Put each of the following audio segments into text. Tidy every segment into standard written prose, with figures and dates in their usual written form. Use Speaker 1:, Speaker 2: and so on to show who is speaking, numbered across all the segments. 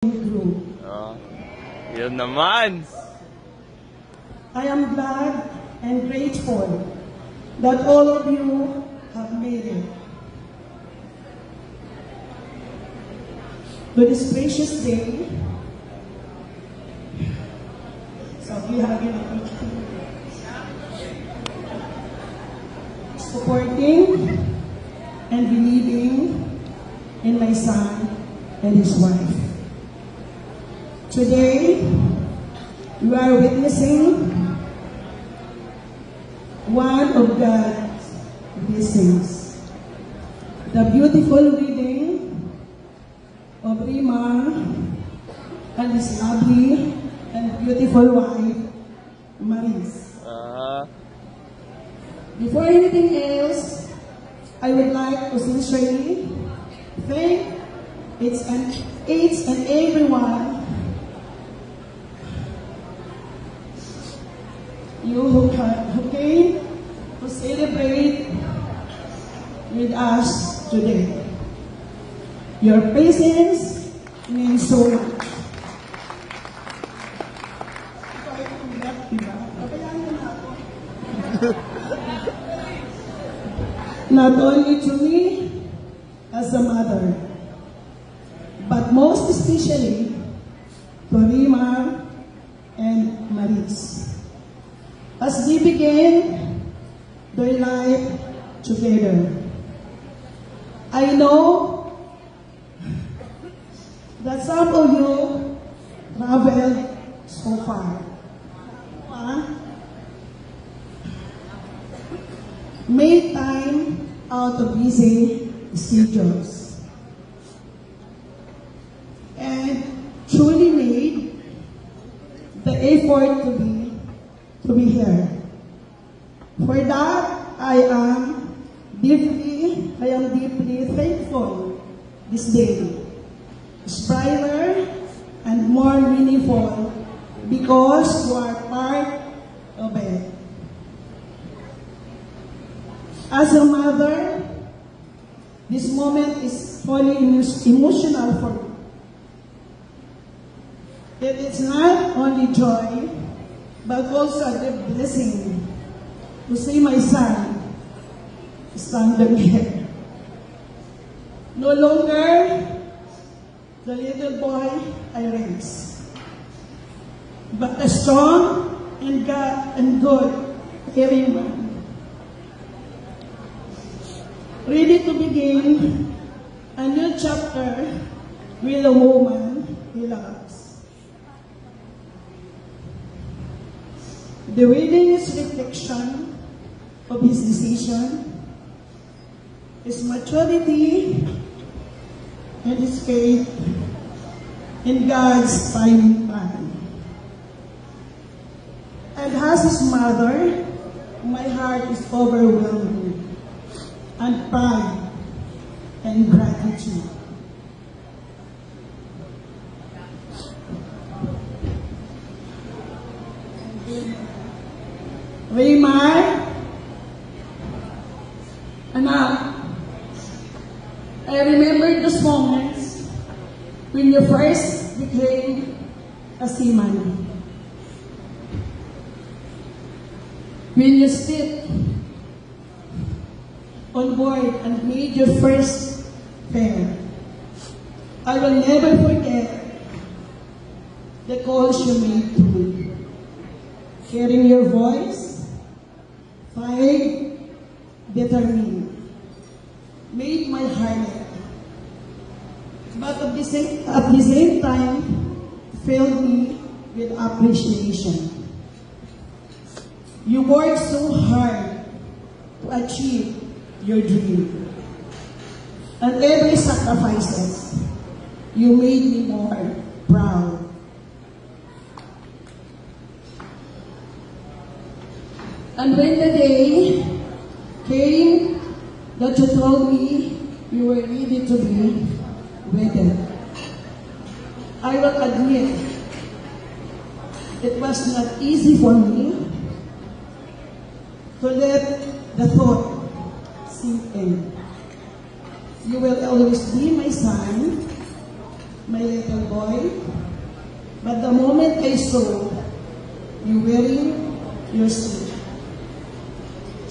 Speaker 1: group.
Speaker 2: Yun naman.
Speaker 1: I am glad and grateful that all of you have made it to this precious day. So you have been supporting and believing in my son and his wife. Today, we are witnessing one of God's blessings. The beautiful wedding of Rima and his lovely and beautiful wife, Maris. Before anything else, I would like to sincerely thank each and everyone you who came to celebrate with us today. Your presence means so much. Not only to me as a mother, but most especially to Rima and Maris, as they began their life together. I know that some of you traveled so far. Made time out of busy schedules and truly made the effort to be here. For that, I am deeply thankful this day. It's brighter and more meaningful because you are part of it. As a mother, this moment is fully emotional for me. It is not only joy, but also a blessing to see my son standing here. No longer the little boy I raised, but a strong and good caring man, ready to begin a new chapter with a woman he loves. The wedding is reflection of his decision, his maturity, and his faith in God's timing plan. And as his mother, my heart is overwhelmed and pride and gratitude. Raymar, anak, I remember those moments when you first became a seaman. When you stepped on board and made your first fare. I will never forget the calls you made to me. Hearing your voice, fire, determined, made my heart ache. But at the same time, filled me with appreciation. You worked so hard to achieve your dream. And every sacrifices, you made me more proud. And when the day came that you told me you were ready to be wedded, I will admit it was not easy for me to let the thought sink in. You will always be my son, my little boy. But the moment I saw you wearing your suit,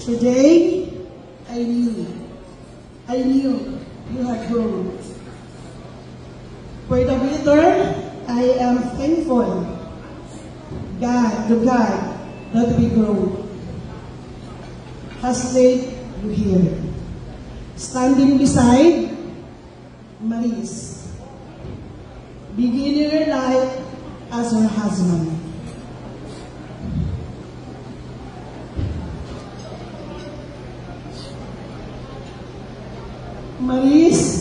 Speaker 1: today I knew you had grown. For the winter, I am thankful to God that we grow has laid you here, standing beside Maris, beginning your life as her husband. Maris,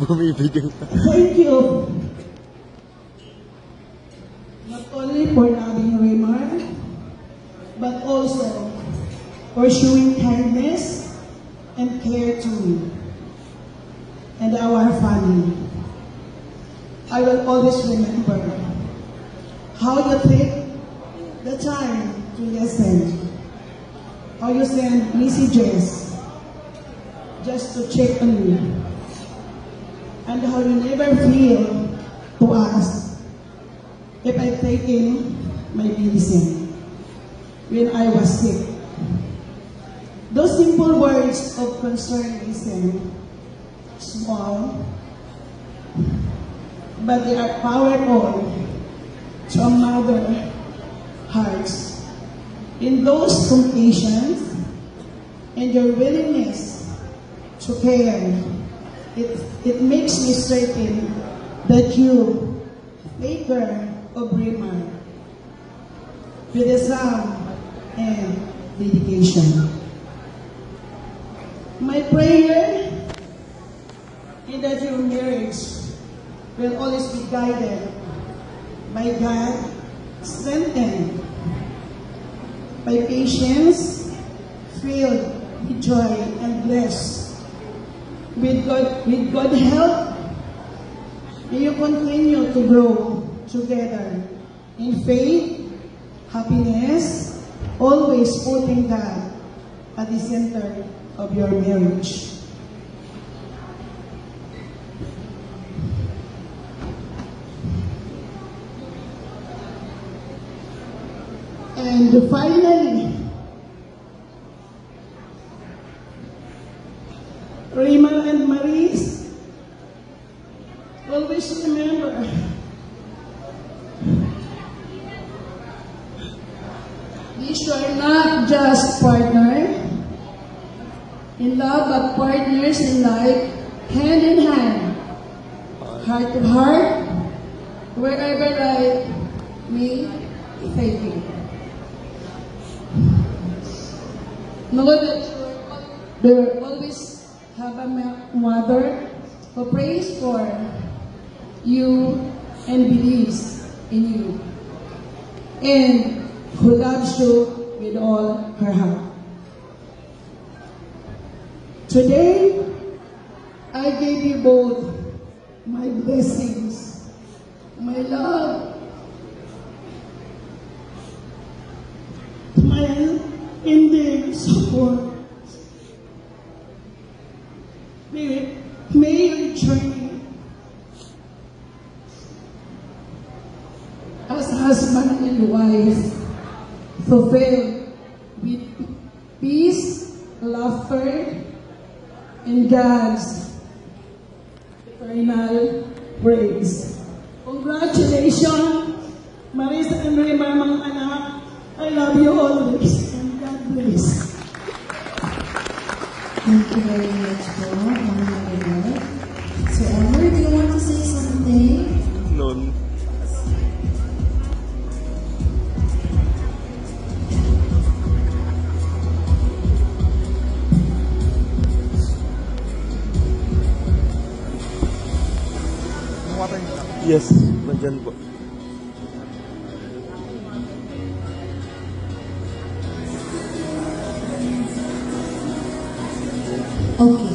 Speaker 2: Bumibigay pa.
Speaker 1: thank you not only for loving Raymar, but also for showing kindness and care to me and our family. I will always remember how you take the time to listen, how you send messages just to check on me, and how you never feel to ask if I'm taking my medicine when I was sick. Those simple words of concern listen, small, but they are powerful to a mother hearts. In those occasions, and your willingness to care, it makes me certain that you, maker of Raymar, with a song and dedication. My prayer is that your marriage will always be guided by God, strengthened by patience, filled with joy and blessed with God help. May you continue to grow together in faith, happiness, always putting God at the center of your marriage. And finally, Raymar and Maris, always remember these are not just partners in love, but partners in life, hand in hand, heart to heart, wherever life may take you. Know that you will always have a mother who prays for you and believes in you, and who loves you with all her heart. Today, I give you both my blessings, my love, my unending support. May your journey as husband and wife fulfill with peace, laughter, and God's eternal praise. Congratulations, Marisa and Raymar, mga anak. I love you always, and God bless.
Speaker 3: Thank you very much po, Mama Marimar. So, Elmer, do you want to say something?
Speaker 2: None. Yes, nandyan po.
Speaker 3: Okay.